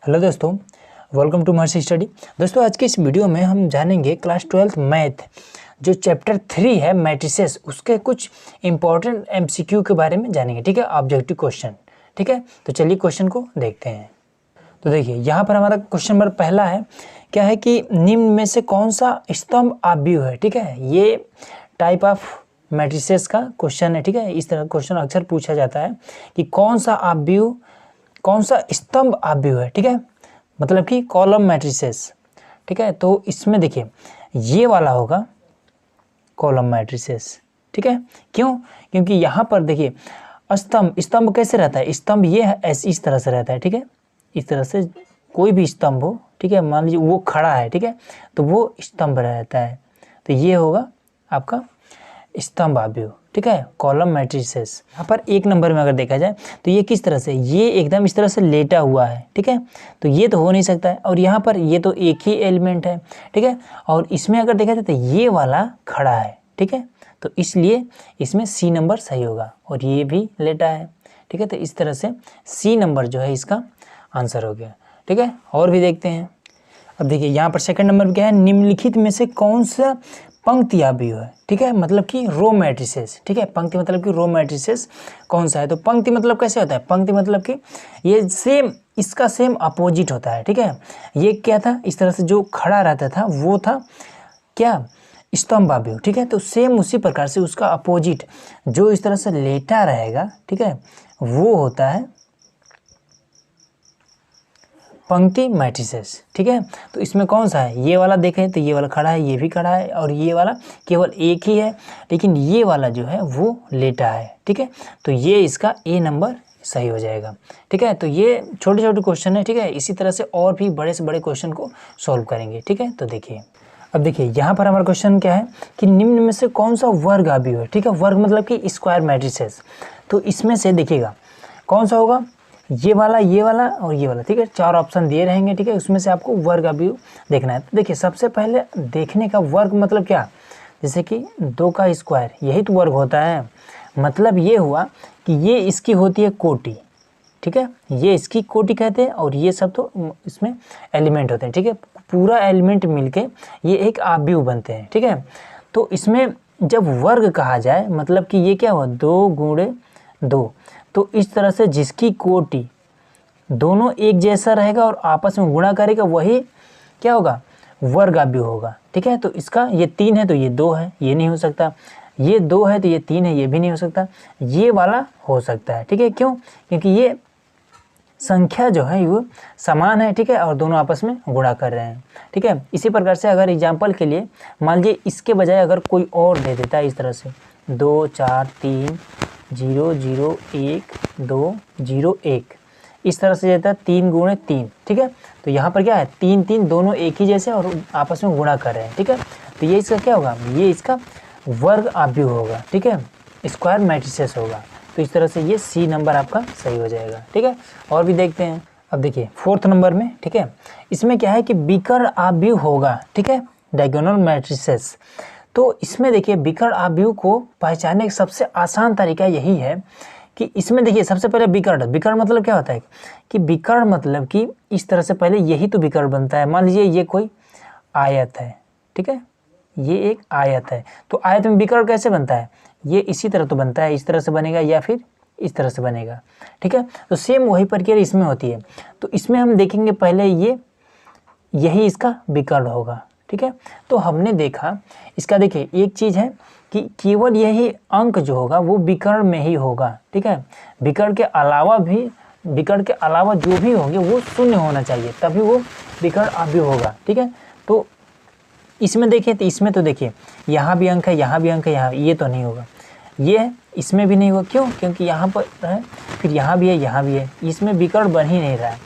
Hello दोस्तों, welcome to Maharshi study. दोस्तों आज के इस वीडियो में हम जानेंगे क्लास 12th मैथ जो चैप्टर 3 है मैट्रिसेस, उसके कुछ इंपॉर्टेंट एमसीक्यू के बारे में जानेंगे। ठीक है, ऑब्जेक्टिव क्वेश्चन। ठीक है, तो चलिए क्वेश्चन को देखते हैं। तो देखिए यहाँ पर हमारा क्वेश्चन नंबर पहला है, क्या है कि निम्न में से कौन सा स्तंभ आव्यूह है। ठीक है, ये टाइप ऑफ मैट्रिसेस का क्वेश्चन है। ठीक है, इस तरह क्वेश्चन अक्सर पूछा जाता है कि कौन सा स्तंभ आव्यूह है। ठीक है, मतलब कि कॉलम मैट्रिसेस। ठीक है, तो इसमें देखिए ये वाला होगा कॉलम मैट्रिसेस। ठीक है, क्यों? क्योंकि यहाँ पर देखिए स्तंभ कैसे रहता है, स्तंभ ये है ऐसे इस तरह से रहता है। ठीक है, इस तरह से कोई भी स्तंभ हो, ठीक है, मान लीजिए वो खड़ा है, ठीक है, तो वो स्तंभ रहता है। तो ये होगा आपका स्तंभ आव्यूह। ठीक है, कॉलम मैट्रिसेस। यहाँ पर एक नंबर में अगर देखा जाए तो ये किस तरह से, ये एकदम इस तरह से लेटा हुआ है। ठीक है, तो ये तो हो नहीं सकता है, और यहाँ पर ये तो एक ही एलिमेंट है। ठीक है, और इसमें अगर देखा जाए तो ये वाला खड़ा है। ठीक है, तो इसलिए इसमें सी नंबर सही होगा, और ये भी लेटा है। ठीक है, तो इस तरह से सी नंबर जो है इसका आंसर हो गया। ठीक है, और भी देखते हैं। अब देखिए यहाँ पर सेकंड नंबर क्या है, निम्नलिखित में से कौन सा पंक्ति आव्यूह है। ठीक है, मतलब कि रो मैट्रिसेस। ठीक है, पंक्ति मतलब कि रो मैट्रिसेस कौन सा है। तो पंक्ति मतलब कैसे होता है, पंक्ति मतलब कि ये सेम, इसका सेम अपोजिट होता है। ठीक है, ये क्या था, इस तरह से जो खड़ा रहता था वो था क्या, स्तंभ आव्यूह। ठीक है, तो सेम उसी प्रकार से उसका अपोजिट जो इस तरह से लेटा रहेगा, ठीक है, वो होता है पंक्ति मैट्रिसेस। ठीक है, तो इसमें कौन सा है, ये वाला देखें तो ये वाला खड़ा है, ये भी खड़ा है, और ये वाला केवल एक ही है, लेकिन ये वाला जो है वो लेटा है। ठीक है, तो ये इसका ए नंबर सही हो जाएगा। ठीक है, तो ये छोटे छोटे क्वेश्चन है। ठीक है, इसी तरह से और भी बड़े से बड़े क्वेश्चन को सॉल्व करेंगे। ठीक है, तो देखिए अब देखिए यहाँ पर हमारा क्वेश्चन क्या है कि निम्न में से कौन सा वर्ग आव्यूह है। ठीक है, वर्ग मतलब कि स्क्वायर मैट्रिसेस। तो इसमें से देखिएगा कौन सा होगा, ये वाला और ये वाला। ठीक है, चार ऑप्शन दिए रहेंगे। ठीक है, उसमें से आपको वर्ग आव्यूह देखना है। तो देखिए सबसे पहले देखने का वर्ग मतलब क्या, जैसे कि 2 का स्क्वायर, यही तो वर्ग होता है। मतलब ये हुआ कि ये इसकी होती है कोटि। ठीक है, ये इसकी कोटि कहते हैं, और ये सब तो इसमें एलिमेंट होते हैं। ठीक है, पूरा एलिमेंट मिलके ये एक आव्यूह बनते हैं। ठीक है, तो इसमें जब वर्ग कहा जाए मतलब कि ये क्या हुआ, 2 गुणे 2, तो इस तरह से जिसकी कोटि दोनों एक जैसा रहेगा और आपस में गुणा करेगा वही क्या होगा, वर्ग आव्यूह होगा। ठीक है, तो इसका ये 3 है तो ये 2 है, ये नहीं हो सकता। ये 2 है तो ये 3 है, ये भी नहीं हो सकता। ये वाला हो सकता है। ठीक है, क्यों? क्योंकि ये संख्या जो है वो समान है। ठीक है, और दोनों आपस में गुणा कर रहे हैं। ठीक है, इसी प्रकार से अगर एग्जाम्पल के लिए मान लीजिए इसके बजाय अगर कोई और दे देता है इस तरह से 2 4 3 0 0 1 2 0 1, इस तरह से देता है 3 गुणे 3। ठीक है, तो यहाँ पर क्या है, 3 3 दोनों एक ही जैसे और आपस में गुणा कर रहे हैं। ठीक है, तो ये इसका क्या होगा, ये इसका वर्ग आव्यूह होगा। ठीक है, स्क्वायर मैट्रिसेस होगा। तो इस तरह से ये सी नंबर आपका सही हो जाएगा। ठीक है, और भी देखते हैं। अब देखिए फोर्थ नंबर में, ठीक है, इसमें क्या है कि विकर्ण आव्यूह होगा। ठीक है, डायगोनल मैट्रिसेस। तो इसमें देखिए विकर्ण आव्यूह को पहचानने का सबसे आसान तरीका यही है कि इसमें देखिए सबसे पहले विकर्ण मतलब क्या होता है कि विकर्ण मतलब कि इस तरह से पहले यही तो विकर्ण बनता है। मान लीजिए ये कोई आयत है। ठीक है, ये एक आयत है, तो आयत में विकर्ण कैसे बनता है, ये इसी तरह तो बनता है, इस तरह से बनेगा या फिर इस तरह से बनेगा। ठीक है, तो सेम वही प्रक्रिया इसमें होती है। तो इसमें हम देखेंगे पहले यही इसका विकर्ण होगा। ठीक है, तो हमने देखा इसका, देखिए एक चीज़ है कि केवल यही अंक जो होगा वो विकर्ण में ही होगा। ठीक है, विकर्ण के अलावा जो भी होंगे वो शून्य होना चाहिए, तभी वो विकर्ण आव्यूह होगा। ठीक है, तो इसमें देखिए तो इसमें तो देखिए यहाँ भी अंक है, यहाँ भी अंक है, यहाँ ये तो नहीं होगा, ये इसमें भी नहीं होगा। क्यों? क्योंकि यहाँ पर है, फिर यहाँ भी है, यहाँ भी है, इसमें विकर्ण बन ही नहीं रहा है।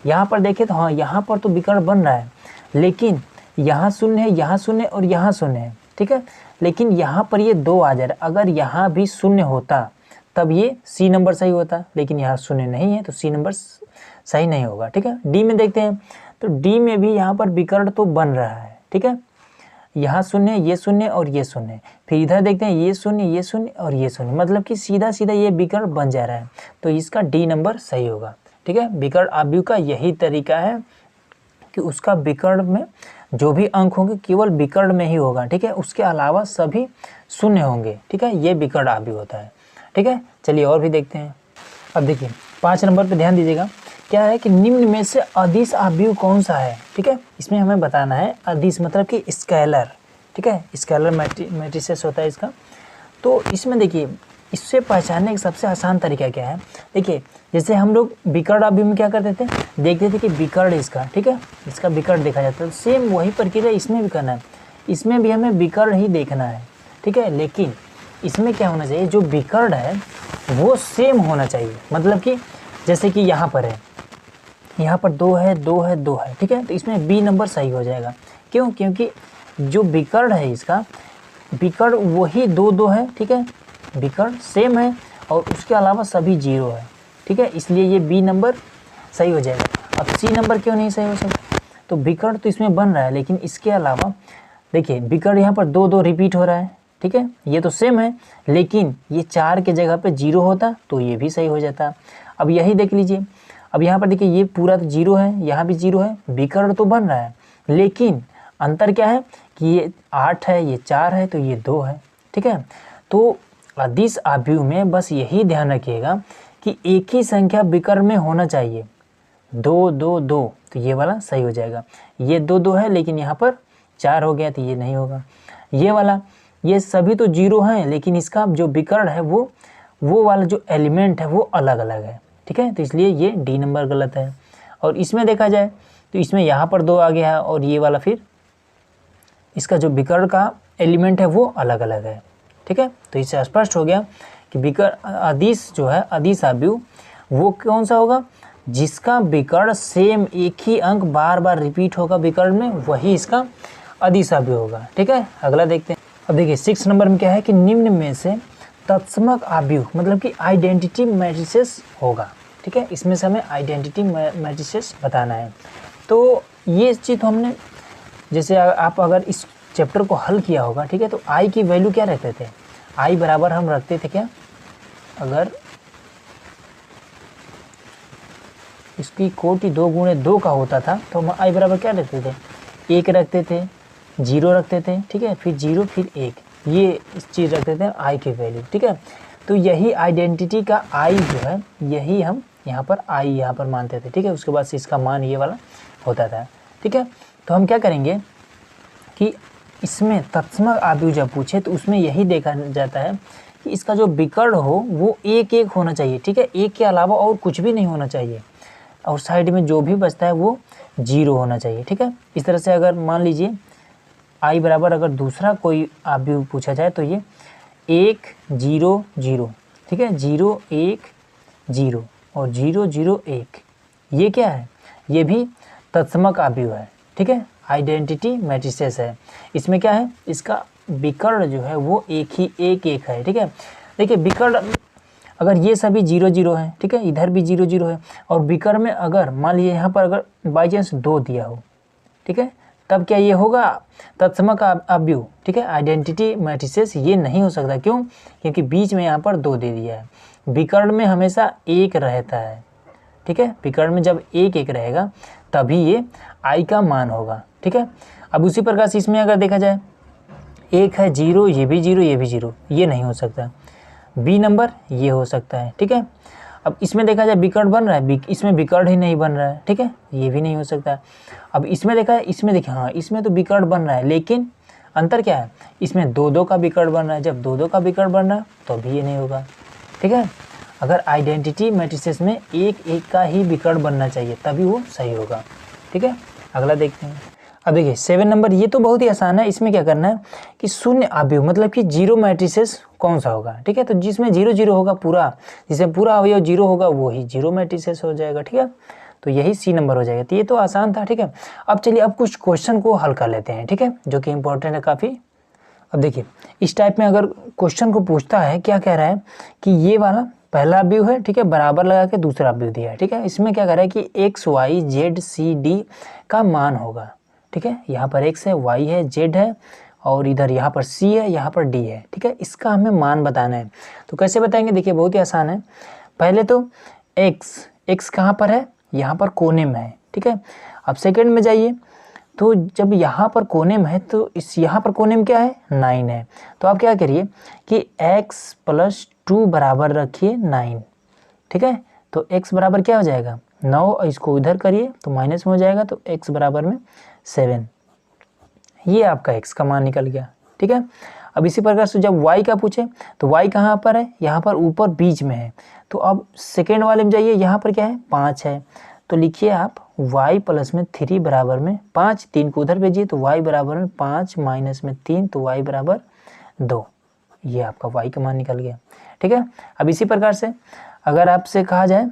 यहाँ पर देखिए तो हाँ, यहाँ पर तो विकर्ण बन रहा है, लेकिन यहाँ शून्य है, यहाँ शून्य और यहाँ शून्य है। ठीक है, लेकिन यहाँ पर ये 2 आ जा रहा है। अगर यहाँ भी शून्य होता तब ये सी नंबर सही होता, लेकिन यहाँ शून्य नहीं है तो सी नंबर सही नहीं होगा। ठीक है, डी में देखते हैं तो डी में भी यहाँ पर विकर्ण तो बन रहा है। ठीक है, यहाँ शून्य, ये शून्य और ये शून्य, फिर इधर देखते हैं ये शून्य और ये शून्य, मतलब कि सीधा सीधा ये विकर्ण बन जा रहा है। तो इसका डी नंबर सही होगा। ठीक है। विकर्ण आव्यूह का यही तरीका है कि उसका विकर्ण में जो भी अंक होंगे केवल विकर्ण में ही होगा, ठीक है, उसके अलावा सभी शून्य होंगे, ठीक है, ये विकर्ण आव्यूह होता है, ठीक है। चलिए और भी देखते हैं। अब देखिए 5 नंबर पे ध्यान दीजिएगा, क्या है कि निम्न में से अदिश आव्यूह कौन सा है, ठीक है। इसमें हमें बताना है अदिश मतलब कि स्केलर, ठीक है, स्केलर मैट्रिसेस होता है इसका। तो इसमें देखिए इससे पहचानने का सबसे आसान तरीका क्या है, देखिए जैसे हम लोग विकर्ण आव्यूह में क्या करते थे, देखते थे कि विकर्ण इसका, ठीक है, इसका विकर्ण देखा जाता है। सेम वही प्रक्रिया इसमें भी करना है, इसमें भी हमें विकर्ण ही देखना है, ठीक है। लेकिन इसमें क्या होना चाहिए, जो विकर्ण है वो सेम होना चाहिए, मतलब कि जैसे कि यहाँ पर है, यहाँ पर 2 है 2 है 2 है, ठीक है, तो इसमें बी नंबर सही हो जाएगा। क्यों? क्योंकि जो विकर्ण है इसका विकर्ण वही 2 2 है, ठीक है, विकर्ण सेम है और उसके अलावा सभी 0 है, ठीक है, इसलिए ये बी नंबर सही हो जाएगा। अब सी नंबर क्यों नहीं सही हो सकता, तो विकर्ण तो इसमें बन रहा है लेकिन इसके अलावा देखिए विकर्ण यहाँ पर 2 2 रिपीट हो रहा है, ठीक है, ये तो सेम है, लेकिन ये 4 के जगह पे 0 होता तो ये भी सही हो जाता। अब यही देख लीजिए, अब यहाँ पर देखिए ये पूरा तो 0 है, यहाँ भी 0 है, विकर्ण तो बन रहा है लेकिन अंतर क्या है कि ये 8 है, ये 4 है, तो ये 2 है, ठीक है। तो अदिश आव्यूह में बस यही ध्यान रखिएगा कि एक ही संख्या विकर्ण में होना चाहिए, 2 2 2, तो ये वाला सही हो जाएगा। ये 2 2 है लेकिन यहाँ पर 4 हो गया तो ये नहीं होगा। ये वाला, ये सभी तो 0 हैं लेकिन इसका जो विकर्ण है वो वाला जो एलिमेंट है वो अलग अलग है, ठीक है, तो इसलिए ये डी नंबर गलत है। और इसमें देखा जाए तो इसमें यहाँ पर 2 आ गया है और ये वाला फिर इसका जो विकर्ण का एलिमेंट है वो अलग अलग है, ठीक है। तो इससे स्पष्ट हो गया कि विकर्ण अदिश जो है अदिश आव्यूह वो कौन सा होगा, जिसका विकर्ण सेम एक ही अंक बार बार रिपीट होगा विकर्ण में, वही इसका अदिश आव्यूह होगा, ठीक है। अगला देखते हैं। अब देखिए 6 नंबर में क्या है कि निम्न में से तत्समक आव्यूह मतलब कि आइडेंटिटी मैट्रिसेस होगा, ठीक है, इसमें से हमें आइडेंटिटी मैट्रिसेस बताना है। तो ये चीज़ तो हमने, जैसे आप अगर इस चैप्टर को हल किया होगा, ठीक है, तो आई की वैल्यू क्या रखते थे, आई बराबर हम रखते थे क्या, अगर इसकी कोटि 2 गुणे 2 का होता था तो हम आई बराबर क्या रखते थे, 1 रखते थे, 0 रखते थे, ठीक है, फिर 0 फिर 1, ये इस चीज़ रखते थे आई की वैल्यू, ठीक है। तो यही आइडेंटिटी का आई जो है यही हम यहाँ पर आई यहाँ पर मानते थे, ठीक है, उसके बाद से इसका मान ये वाला होता था, ठीक है। तो हम क्या करेंगे कि इसमें तत्समक आव्यूह जब पूछे तो उसमें यही देखा जाता है कि इसका जो विकर्ण हो वो 1 1 होना चाहिए, ठीक है, 1 के अलावा और कुछ भी नहीं होना चाहिए, और साइड में जो भी बचता है वो 0 होना चाहिए, ठीक है। इस तरह से अगर मान लीजिए आई बराबर अगर दूसरा कोई आव्यूह पूछा जाए तो ये 1 0 0, ठीक है, 0 1 0 और 0 0 1, ये क्या है, ये भी तत्समक आव्यूह है, ठीक है, आइडेंटिटी मैट्रिसेस है। इसमें क्या है, इसका विकर्ण जो है वो एक ही 1 1 है, ठीक है। देखिए विकर्ण अगर ये सभी 0 0 है, ठीक है, इधर भी 0 0 है, और विकर्ण में अगर मान लीजिए यहाँ पर अगर बाई चांस 2 दिया हो, ठीक है, तब क्या ये होगा तत्समक आव्यूह, ठीक है, आइडेंटिटी मैट्रिसेस ये नहीं हो सकता। क्यों? क्योंकि बीच में यहाँ पर 2 दे दिया है। विकर्ण में हमेशा 1 रहता है, ठीक है, विकर्ण में जब 1 1 रहेगा तभी ये आई का मान होगा, ठीक है। अब उसी प्रकार से इसमें अगर देखा जाए 1 है 0, ये भी 0 ये भी 0, ये नहीं हो सकता। बी नंबर ये हो सकता है, ठीक है। अब इसमें देखा जाए विकर्ण बन रहा है, इसमें विकर्ण ही नहीं बन रहा है, ठीक है, ये भी नहीं हो सकता। अब इसमें देखा है, इसमें देखिए हाँ इसमें तो विकर्ण बन रहा है, लेकिन अंतर क्या है, इसमें 2 2 का विकर्ण बन रहा है, जब 2 2 का विकर्ण बन रहा है तो भी ये नहीं होगा, ठीक है। अगर आइडेंटिटी मैट्रिसेस में 1 1 का ही विकर्ण बनना चाहिए तभी वो सही होगा, ठीक है। अगला देखते हैं। अब देखिए 7 नंबर, ये तो बहुत ही आसान है। इसमें क्या करना है कि शून्य आव्यूह मतलब कि 0 मैट्रिसेस कौन सा होगा, ठीक है, तो जिसमें 0 0 होगा पूरा, जिसमें पूरा अवयव 0 होगा वो ही 0 मैट्रिसेस हो जाएगा, ठीक है। तो यही सी नंबर हो जाएगा। तो ये तो आसान था, ठीक है। अब चलिए अब कुछ क्वेश्चन को हल कर लेते हैं, ठीक है, जो कि इंपॉर्टेंट है काफ़ी। अब देखिए इस टाइप में अगर क्वेश्चन को पूछता है, क्या कह रहा है कि ये वाला पहला आव्यूह है, ठीक है, बराबर लगा के दूसरा आव्यूह दिया है, ठीक है। इसमें क्या कह रहा है कि X Y Z C D का मान होगा, ठीक है, यहाँ पर एक्स है, वाई है, जेड है, और इधर यहाँ पर सी है, यहाँ पर डी है, ठीक है। इसका हमें मान बताना है। तो कैसे बताएंगे, देखिए बहुत ही आसान है। पहले तो एक्स x कहाँ पर है, यहाँ पर कोने में है, ठीक है। अब सेकंड में जाइए, तो जब यहाँ पर कोने में है तो इस यहाँ पर कोने में क्या है, 9 है। तो आप क्या करिए कि x + 2 बराबर रखिए 9, ठीक है। तो x बराबर क्या हो जाएगा 9, इसको इधर करिए तो माइनस में हो जाएगा, तो x बराबर में 7। ये आपका x का मान निकल गया, ठीक है। अब इसी प्रकार से जब y का पूछे तो y कहाँ पर है, यहाँ पर ऊपर बीच में है। तो अब सेकेंड वाले में जाइए, यहाँ पर क्या है 5 है। तो लिखिए आप y + में 3 बराबर में 5, 3 को उधर भेजिए तो y बराबर में 5 माइनस में 3, तो y बराबर 2। ये आपका y का मान निकल गया, ठीक है। अब इसी प्रकार से अगर आपसे कहा जाए,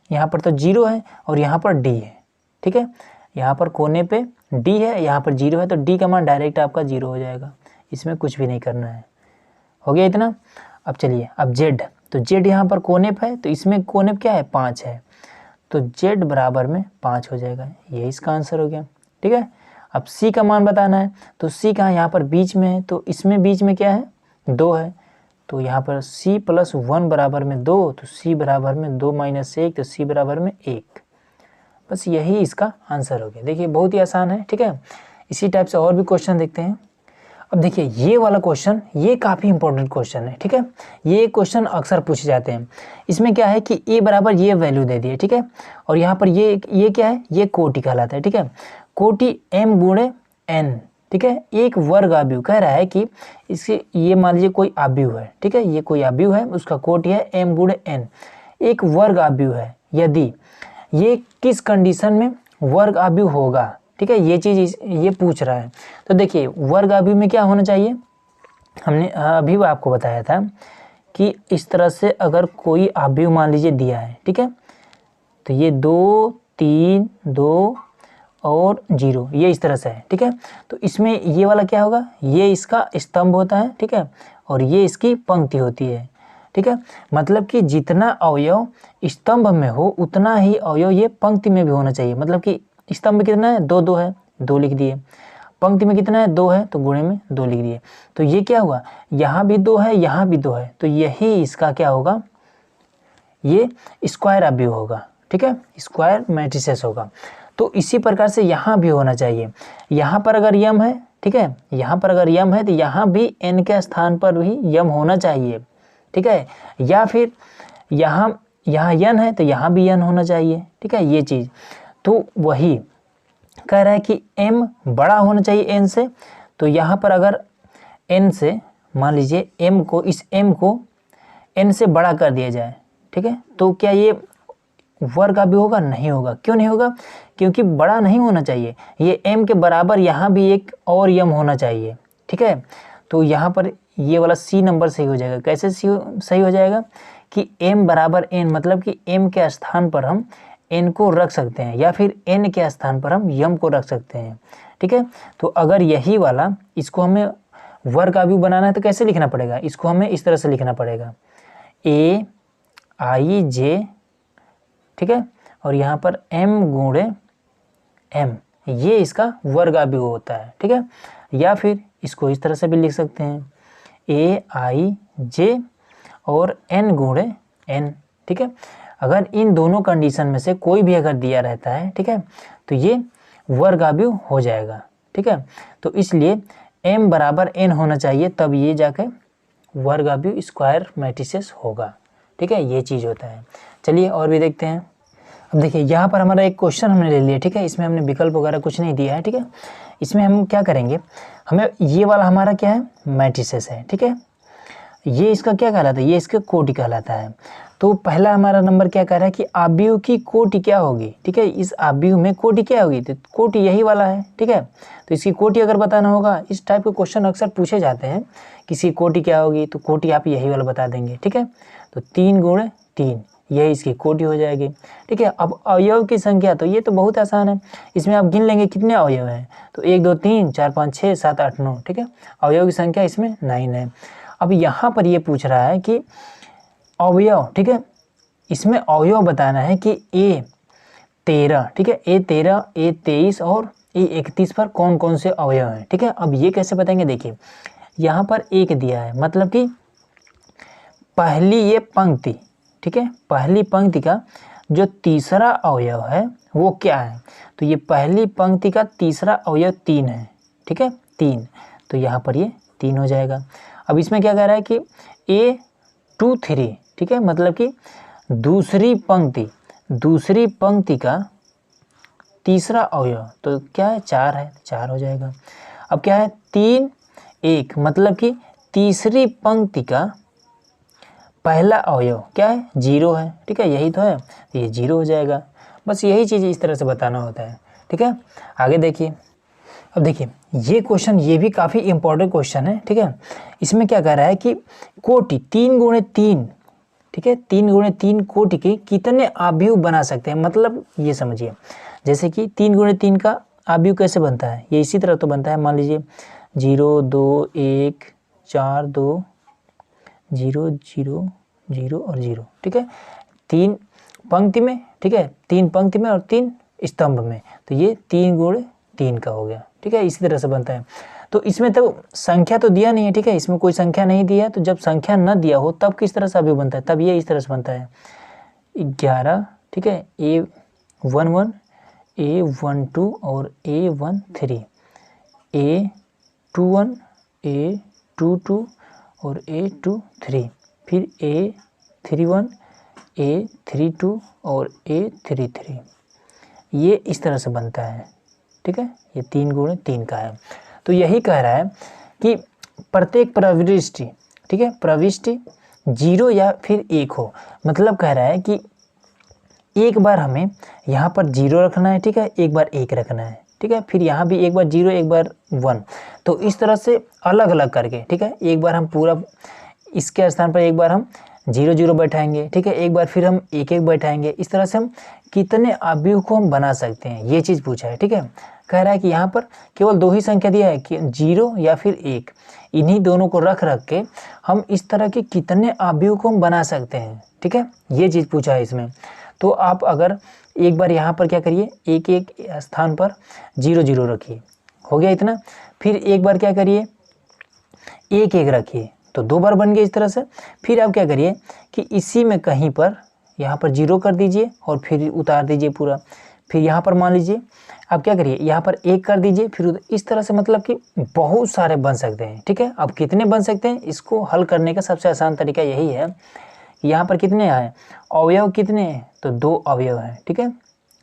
यहाँ पर तो 0 है और यहाँ पर d है, ठीक है। यहाँ पर कोने पे d है, यहाँ पर 0 है, तो d का मान डायरेक्ट आपका 0 हो जाएगा, इसमें कुछ भी नहीं करना है। हो गया इतना। अब चलिए, अब z, तो z यहाँ पर कोने पे है, तो इसमें कोने पे क्या है 5 है, तो z बराबर में 5 हो जाएगा। ये इसका आंसर हो गया, ठीक है। अब c का मान बताना है, तो c कहाँ, यहाँ पर बीच में है, तो इसमें बीच में क्या है 2 है, तो यहाँ पर c + 1 बराबर में 2, तो c बराबर में 2 - 1, तो c बराबर में 1। बस यही इसका आंसर हो गया। देखिए बहुत ही आसान है, ठीक है। इसी टाइप से और भी क्वेश्चन देखते हैं। अब देखिए ये वाला क्वेश्चन, ये काफ़ी इंपॉर्टेंट क्वेश्चन है, ठीक है। ये क्वेश्चन अक्सर पूछे जाते हैं। इसमें क्या है कि a बराबर ये वैल्यू दे दिए, ठीक है। और यहाँ पर ये क्या है, ये कोटि कहलाता है, ठीक है। कोटि m × n, ठीक है। एक वर्ग आव्यूह कह रहा है कि इसके, ये मान लीजिए कोई आव्यूह है, ठीक है। ये कोई आव्यूह है, उसका कोटि है m × n, एक वर्ग आव्यूह है। यदि ये किस कंडीशन में वर्ग आव्यूह होगा, ठीक है, ये चीज़ ये पूछ रहा है। तो देखिए वर्ग आव्यूह में क्या होना चाहिए, हमने अभी आपको बताया था कि इस तरह से अगर कोई आव्यूह मान लीजिए दिया है, ठीक है, तो ये 2, 3, 2 और 0, ये इस तरह से है, ठीक है। तो इसमें ये वाला क्या होगा, ये इसका स्तंभ होता है, ठीक है, और ये इसकी पंक्ति होती है, ठीक है। मतलब कि जितना अवयव स्तंभ में हो उतना ही अवयव ये पंक्ति में भी होना चाहिए। मतलब कि स्तंभ में कितना है 2, 2 है, 2 लिख दिए। पंक्ति में कितना है 2 है, तो गुणे में 2 लिख दिए। तो ये क्या हुआ, यहाँ भी 2 है, यहाँ भी 2 है, तो यही इसका क्या होगा, ये स्क्वायर आव्यूह होगा, ठीक है, स्क्वायर मैट्रिसेस होगा। तो इसी प्रकार से यहाँ भी होना चाहिए। यहाँ पर अगर यम है, ठीक है, यहाँ पर अगर यम है तो यहाँ भी n के स्थान पर भी यम होना चाहिए, ठीक है। या फिर यहाँ n है तो यहाँ भी n होना चाहिए, ठीक है, ये चीज़। तो वही कह रहा है कि m बड़ा होना चाहिए n से, तो यहाँ पर अगर n से मान लीजिए m को, इस m को n से बड़ा कर दिया जाए, ठीक है, तो क्या ये वर्ग आव्यूह होगा, नहीं होगा। क्यों नहीं होगा, क्योंकि बड़ा नहीं होना चाहिए, ये m के बराबर यहाँ भी एक और m होना चाहिए, ठीक है। तो यहाँ पर ये वाला c नंबर सही हो जाएगा। कैसे सही हो जाएगा कि m बराबर n, मतलब कि m के स्थान पर हम n को रख सकते हैं, या फिर n के स्थान पर हम m को रख सकते हैं, ठीक है। तो अगर यही वाला, इसको हमें वर्ग आव्यूह बनाना है तो कैसे लिखना पड़ेगा, इसको हमें इस तरह से लिखना पड़ेगा a i j, ठीक है, और यहाँ पर m × m, ये इसका वर्ग आव्यूह होता है, ठीक है। या फिर इसको इस तरह से भी लिख सकते हैं a i j और n × n, ठीक है। अगर इन दोनों कंडीशन में से कोई भी अगर दिया रहता है, ठीक है, तो ये वर्ग आव्यूह हो जाएगा, ठीक है। तो इसलिए m बराबर n होना चाहिए, तब ये जाकर वर्ग आव्यूह स्क्वायर मैट्रिसेस होगा, ठीक है, ये चीज़ होता है। चलिए और भी देखते हैं। अब देखिए यहाँ पर हमारा एक क्वेश्चन हमने ले लिया, ठीक है, इसमें हमने विकल्प वगैरह कुछ नहीं दिया है, ठीक है। इसमें हम क्या करेंगे, हमें ये वाला हमारा क्या है मैट्रिसेस है, ठीक है, ये इसका क्या कहलाता है, ये इसका कोटि कहलाता है। तो पहला हमारा नंबर क्या कह रहा है कि आव्यूह की कोटि क्या होगी, ठीक है, इस आव्यूह में कोटि क्या होगी, तो कोटि यही वाला है, ठीक है। तो इसकी कोटि अगर बताना होगा, इस टाइप के क्वेश्चन अक्सर पूछे जाते हैं, किसी कोटि क्या होगी, तो कोटि आप यही वाला बता देंगे, ठीक है। तो 3 × 3, यही इसकी कोटि हो जाएगी, ठीक है। अब अवयव की संख्या, तो ये तो बहुत आसान है, इसमें आप गिन लेंगे कितने अवयव हैं, तो 1 2 3 4 5 6 7 8 9, ठीक है, अवयव की संख्या इसमें 9 है। अब यहाँ पर ये पूछ रहा है कि अवयव, ठीक है, इसमें अवयव बताना है कि A13, ठीक है, A13, A23 और A31 पर कौन कौन से अवयव हैं, ठीक है। अब ये कैसे बताएंगे, देखिए यहाँ पर 1 दिया है, मतलब कि पहली ये पंक्ति, ठीक है, पहली पंक्ति का जो तीसरा अवयव है वो क्या है, तो ये पहली पंक्ति का तीसरा अवयव 3 है, ठीक है 3, तो यहाँ पर ये 3 हो जाएगा। अब इसमें क्या कह रहा है कि A23, ठीक है, मतलब कि दूसरी पंक्ति का तीसरा अवयव तो क्या है 4 है, 4 हो जाएगा। अब क्या है 3 1, मतलब कि तीसरी पंक्ति का पहला अवयव क्या है 0 है, ठीक है, यही तो है, तो ये 0 हो जाएगा। बस यही चीज़ इस तरह से बताना होता है, ठीक है। आगे देखिए, अब देखिए ये क्वेश्चन, ये भी काफ़ी इंपॉर्टेंट क्वेश्चन है, ठीक है। इसमें क्या कह रहा है कि कोटि 3 × 3, ठीक है, 3 × 3 कोटि के कितने आव्यूह बना सकते हैं, मतलब ये समझिए, जैसे कि 3 × 3 का आव्यूह कैसे बनता है, ये इसी तरह तो बनता है, मान लीजिए 0 2 1 4 2 0 0 0 और 0, ठीक है, 3 पंक्ति में, ठीक है, 3 पंक्ति में और 3 स्तंभ में, तो ये 3 × 3 का हो गया, ठीक है, इसी तरह से बनता है। तो इसमें तो संख्या तो दिया नहीं है, ठीक है, इसमें कोई संख्या नहीं दिया, तो जब संख्या न दिया हो तब किस तरह से अभी बनता है, तब ये इस तरह से बनता है 11, ठीक है, A11 A12 और A13, A21 A22 और A23, फिर A31 A32 और A33, ये इस तरह से बनता है, ठीक है, ये 3 × 3 का है। तो यही कह रहा है कि प्रत्येक प्रविष्टि, ठीक है, प्रविष्टि 0 या फिर 1 हो, मतलब कह रहा है कि एक बार हमें यहाँ पर 0 रखना है, ठीक है, एक बार 1 रखना है, ठीक है, फिर यहाँ भी एक बार 0 एक बार 1, तो इस तरह से अलग अलग करके, ठीक है, एक बार हम पूरा इसके स्थान पर एक बार हम 0 0 बैठाएंगे, ठीक है, एक बार फिर हम 1 1 बैठाएंगे, इस तरह से हम कितने आव्यूह को हम बना सकते हैं, ये चीज़ पूछा है, ठीक है। कह रहा है कि यहाँ पर केवल 2 ही संख्या दिया है कि 0 या फिर 1, इन्हीं दोनों को रख के हम इस तरह के कितने आव्यूह को हम बना सकते हैं, ठीक है, ये चीज़ पूछा है इसमें। तो आप अगर एक बार यहाँ पर क्या करिए, एक एक स्थान पर 0 0 रखिए, हो गया इतना, फिर एक बार क्या करिए 1 1 रखिए, तो 2 बार बन गया इस तरह से। फिर आप क्या करिए कि इसी में कहीं पर यहाँ पर 0 कर दीजिए और फिर उतार दीजिए पूरा, फिर यहाँ पर मान लीजिए आप क्या करिए यहाँ पर 1 कर दीजिए, फिर इस तरह से, मतलब कि बहुत सारे बन सकते हैं, ठीक है। अब कितने बन सकते हैं, इसको हल करने का सबसे आसान तरीका यही है, यहाँ पर कितने आए अवयव, कितने हैं, तो 2 अवयव हैं, ठीक है,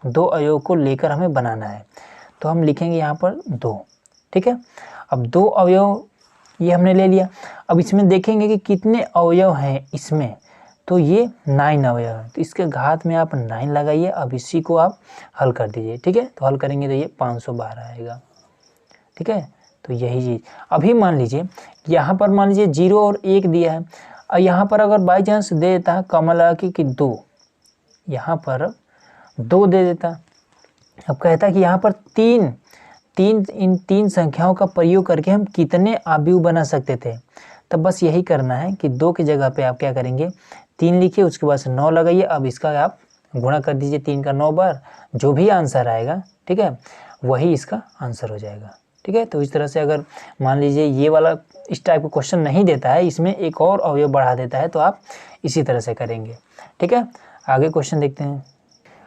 2 अवयव को लेकर हमें बनाना है, तो हम लिखेंगे यहाँ पर 2, ठीक है। अब 2 अवयव ये हमने ले लिया, अब इसमें देखेंगे कि कितने अवयव हैं इसमें, तो ये 9 अवयव है, तो इसके घात में आप 9 लगाइए। अब इसी को आप हल कर दीजिए, ठीक है, तो हल करेंगे तो ये 512 आएगा, ठीक है। तो यही चीज़, अभी मान लीजिए यहाँ पर मान लीजिए 0 और 1 दिया है, और यहाँ पर अगर बाई चांस दे देता है कमला की कि 2, यहाँ पर 2 दे देता, अब कहता है कि यहाँ पर 3, इन 3 संख्याओं का प्रयोग करके हम कितने आव्यूह बना सकते थे। तब बस यही करना है कि 2 की जगह पे आप क्या करेंगे 3 लिखिए, उसके बाद से 9 लगाइए, अब इसका आप गुणा कर दीजिए 3 का 9 बार, जो भी आंसर आएगा, ठीक है, वही इसका आंसर हो जाएगा, ठीक है। तो इस तरह से अगर मान लीजिए ये वाला इस टाइप का क्वेश्चन नहीं देता है, इसमें एक और अवयव बढ़ा देता है, तो आप इसी तरह से करेंगे, ठीक है। आगे क्वेश्चन देखते हैं।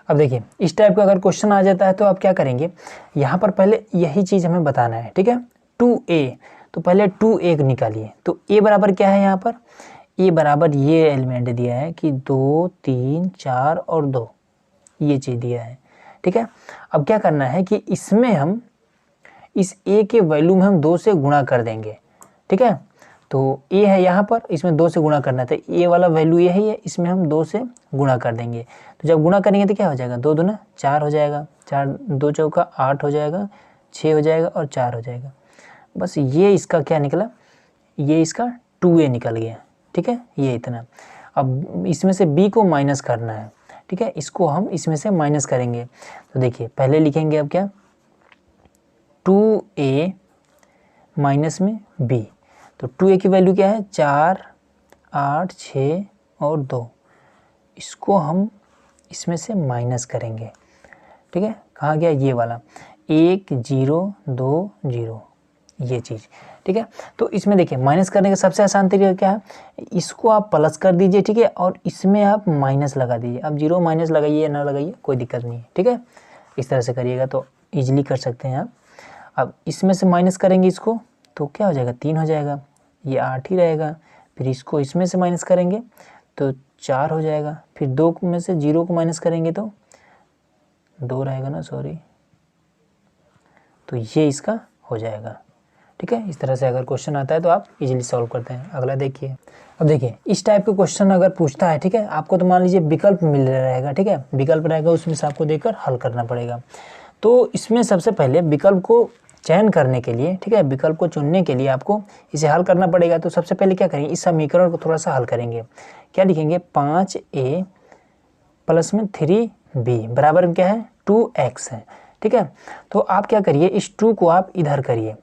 अब देखिए इस टाइप का अगर क्वेश्चन आ जाता है तो आप क्या करेंगे, यहाँ पर पहले यही चीज़ हमें बताना है, ठीक है, 2a, तो पहले 2a निकालिए, तो a बराबर क्या है, यहाँ पर a बराबर ये एलिमेंट दिया है कि 2 3 4 और 2, ये चीज़ दिया है, ठीक है। अब क्या करना है कि इसमें हम इस a के वैल्यू में हम 2 से गुणा कर देंगे, ठीक है, तो a है यहाँ पर, इसमें 2 से गुणा करना था, a वाला वैल्यू यही है, इसमें हम 2 से गुणा कर देंगे, तो जब गुणा करेंगे तो क्या हो जाएगा, 2 दूना 4 हो जाएगा, 4 2 चौका 8 हो जाएगा, 6 हो जाएगा और 4 हो जाएगा। बस ये इसका क्या निकला, ये इसका 2a निकल गया, ठीक है, ये इतना। अब इसमें से b को माइनस करना है, ठीक है, इसको हम इसमें से माइनस करेंगे, तो देखिए पहले लिखेंगे अब क्या 2a माइनस में b, तो 2a की वैल्यू क्या है 4 8 6 और 2, इसको हम इसमें से माइनस करेंगे, ठीक है। कहाँ गया ये वाला 1 0 2 0, ये चीज़, ठीक है। तो इसमें देखिए माइनस करने का सबसे आसान तरीका क्या है, इसको आप प्लस कर दीजिए, ठीक है, और इसमें आप माइनस लगा दीजिए। अब जीरो माइनस लगाइए ना लगाइए कोई दिक्कत नहीं है, ठीक है। इस तरह से करिएगा तो ईजिली कर सकते हैं आप। अब इसमें से माइनस करेंगे इसको तो क्या हो जाएगा, 3 हो जाएगा, ये 8 ही रहेगा। फिर इसको इसमें से माइनस करेंगे तो 4 हो जाएगा। फिर 2 में से 0 को माइनस करेंगे तो 2 रहेगा ना, सॉरी, तो ये इसका हो जाएगा, ठीक है। इस तरह से अगर क्वेश्चन आता है तो आप इजीली सॉल्व करते हैं। अगला देखिए, अब देखिए इस टाइप के क्वेश्चन अगर पूछता है, ठीक है, आपको तो मान लीजिए विकल्प मिल रहेगा, ठीक है, विकल्प रहेगा उसमें से आपको देकर हल करना पड़ेगा। तो इसमें सबसे पहले विकल्प को चयन करने के लिए, ठीक है, विकल्प को चुनने के लिए आपको इसे हल करना पड़ेगा। तो सबसे पहले क्या करेंगे, इस समीकरण को थोड़ा सा हल करेंगे। क्या लिखेंगे, 5a प्लस में 3b बराबर क्या है, 2x है, ठीक है। तो आप क्या करिए, इस 2 को आप इधर करिए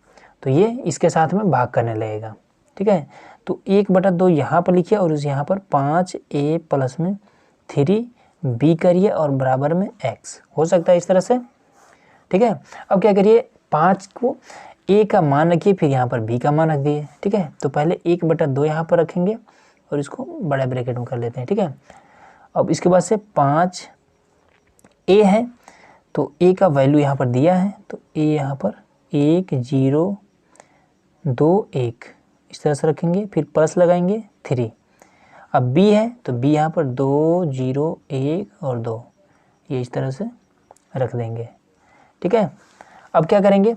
तो ये इसके साथ में भाग करने लगेगा, ठीक है। तो 1/2 यहाँ पर लिखिए और उस यहाँ पर 5a प्लस में 3b करिए और बराबर में x। हो सकता है इस तरह से, ठीक है। अब क्या करिए, 5 को a का मान रखिए, फिर यहाँ पर b का मान रख दिए, ठीक है। तो पहले 1/2 यहाँ पर रखेंगे और इसको बड़ा ब्रैकेट में कर लेते हैं, ठीक है। अब इसके बाद से 5a है तो a का वैल्यू यहाँ पर दिया है तो a यहाँ पर 1 0 2 1 इस तरह से रखेंगे, फिर प्लस लगाएंगे 3। अब b है तो b यहाँ पर 2 0 1 और 2, ये इस तरह से रख देंगे, ठीक है। अब क्या करेंगे,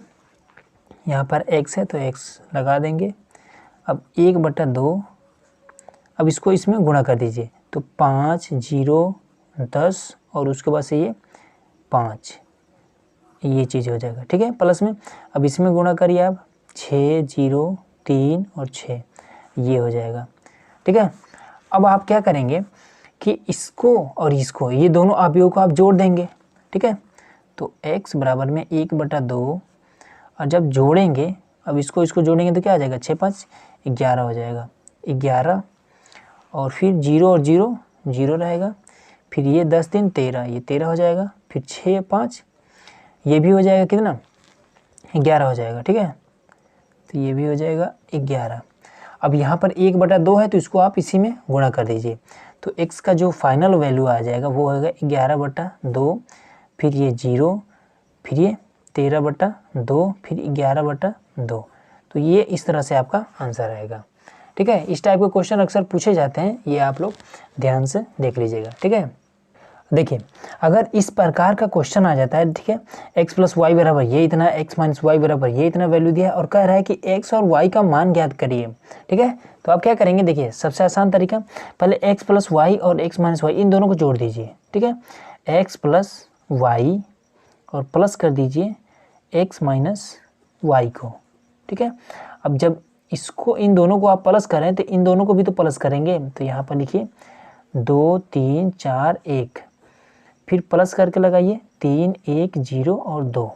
यहाँ पर x है तो x लगा देंगे। अब 1/2, अब इसको इसमें गुणा कर दीजिए तो 5 0 10 और उसके बाद से ये 5, ये चीज़ हो जाएगा, ठीक है, प्लस में। अब इसमें गुणा करिए आप 6 0 3 और 6, ये हो जाएगा, ठीक है। अब आप क्या करेंगे कि इसको और इसको, ये दोनों अवयवों को आप जोड़ देंगे, ठीक है। तो x बराबर में 1/2 और जब जोड़ेंगे, अब इसको इसको जोड़ेंगे तो क्या आ जाएगा, 6 5 11 हो जाएगा, 11 और फिर 0 और 0 0 रहेगा। फिर ये 10 3 13, ये 13 हो जाएगा। फिर 6 5, ये भी हो जाएगा कितना, 11 हो जाएगा, ठीक है। तो ये भी हो जाएगा 11। अब यहाँ पर 1/2 है तो इसको आप इसी में गुणा कर दीजिए तो x का जो फाइनल वैल्यू आ जाएगा वो होगा 11/2, फिर ये 0, फिर ये 13/2, फिर 11/2। तो ये इस तरह से आपका आंसर आएगा, ठीक है। इस टाइप के क्वेश्चन अक्सर पूछे जाते हैं, ये आप लोग ध्यान से देख लीजिएगा, ठीक है। देखिए अगर इस प्रकार का क्वेश्चन आ जाता है, ठीक है, x प्लस वाई बराबर ये इतना, x माइनस वाई बराबर ये इतना वैल्यू दिया है और कह रहा है कि x और y का मान ज्ञात करिए, ठीक है। तो आप क्या करेंगे, देखिए सबसे आसान तरीका, पहले x प्लस वाई और x माइनस वाई इन दोनों को जोड़ दीजिए, ठीक है। x प्लस वाई और प्लस कर दीजिए x माइनस वाई को, ठीक है। अब जब इसको इन दोनों को आप प्लस करें तो इन दोनों को भी तो प्लस करेंगे, तो यहाँ पर लिखिए 2 3 4 1, फिर प्लस करके लगाइए 3 1 0 और 2,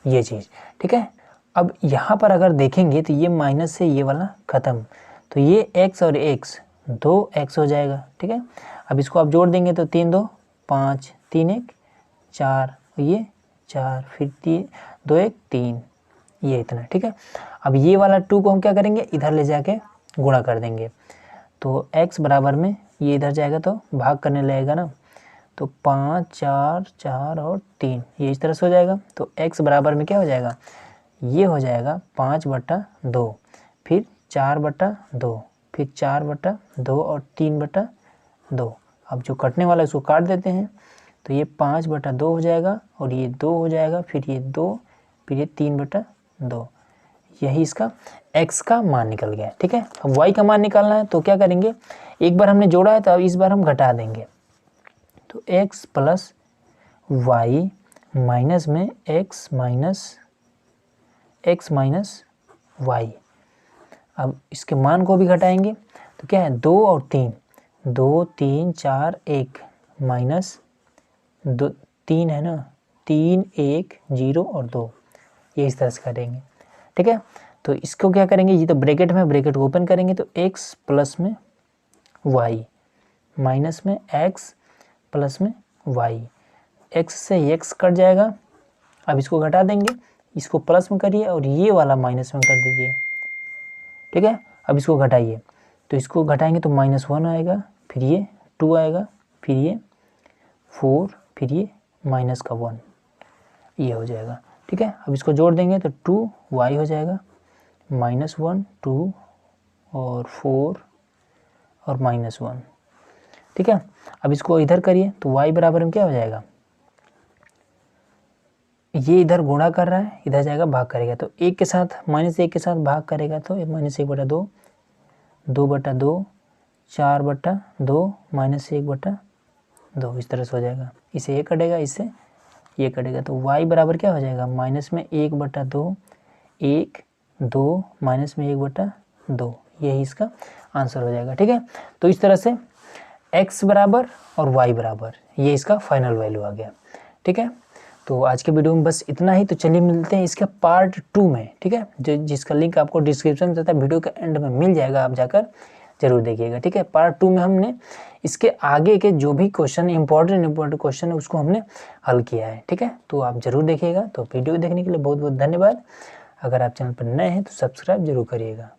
ये चीज़, ठीक है। अब यहाँ पर अगर देखेंगे तो ये माइनस से ये वाला ख़त्म, तो ये x और x 2x हो जाएगा, ठीक है। अब इसको आप जोड़ देंगे तो 3 2 5 3 1 4, ये 4, फिर 3 2 1 3, ये इतना, ठीक है। अब ये वाला 2 को हम क्या करेंगे, इधर ले जाके गुणा कर देंगे तो x बराबर में ये इधर जाएगा तो भाग करने लगेगा ना, तो 5 4 4 और 3, ये इस तरह से हो जाएगा। तो x बराबर में क्या हो जाएगा, ये हो जाएगा 5/2, फिर 4/2, फिर 4/2 और 3/2। अब जो कटने वाला है उसको काट देते हैं तो ये 5/2 हो जाएगा और ये 2 हो जाएगा, फिर ये 2, फिर ये 3/2, यही इसका x का मान निकल गया, ठीक है। अब y का मान निकालना है तो क्या करेंगे, एक बार हमने जोड़ा है तो अब इस बार हम घटा देंगे तो x प्लस वाई माइनस में x माइनस वाई। अब इसके मान को भी घटाएंगे तो क्या है, 2 और 3, 2 3 4 1 माइनस 2 3 है ना, 3 1 0 और 2, ये इस तरह से करेंगे, ठीक है। तो इसको क्या करेंगे, ये तो ब्रैकेट में, ब्रैकेट को ओपन करेंगे तो x प्लस में y माइनस में x प्लस में y, x से x कट जाएगा। अब इसको घटा देंगे, इसको प्लस में करिए और ये वाला माइनस में कर दीजिए, ठीक है। अब इसको घटाइए, तो इसको घटाएंगे तो -1 आएगा, फिर ये 2 आएगा, फिर ये 4, फिर ये -1, ये हो जाएगा, ठीक है। अब इसको जोड़ देंगे तो 2y हो जाएगा, -1, 2 और 4 और -1, ठीक है। अब इसको इधर करिए तो y बराबर में क्या हो जाएगा, ये इधर गुणा कर रहा है, इधर जाएगा भाग करेगा, तो एक के साथ -1 के साथ भाग करेगा तो -1/2, 2/2, 4/2, -1/2, इस तरह से हो जाएगा। इसे ये कटेगा, इससे ये कटेगा, तो y बराबर क्या हो जाएगा, -1/2, 1, 2, -1/2, यही इसका आंसर हो जाएगा, ठीक है। तो इस तरह से x बराबर और y बराबर, ये इसका फाइनल वैल्यू आ गया, ठीक है। तो आज के वीडियो में बस इतना ही। तो चलिए मिलते हैं इसके पार्ट 2 में, ठीक है, जिसका लिंक आपको डिस्क्रिप्शन तथा वीडियो के एंड में मिल जाएगा, आप जाकर जरूर देखिएगा, ठीक है। पार्ट 2 में हमने इसके आगे के जो भी क्वेश्चन इंपॉर्टेंट क्वेश्चन है उसको हमने हल किया है, ठीक है। तो आप जरूर देखिएगा। तो वीडियो देखने के लिए बहुत बहुत धन्यवाद। अगर आप चैनल पर नए हैं तो सब्सक्राइब जरूर करिएगा।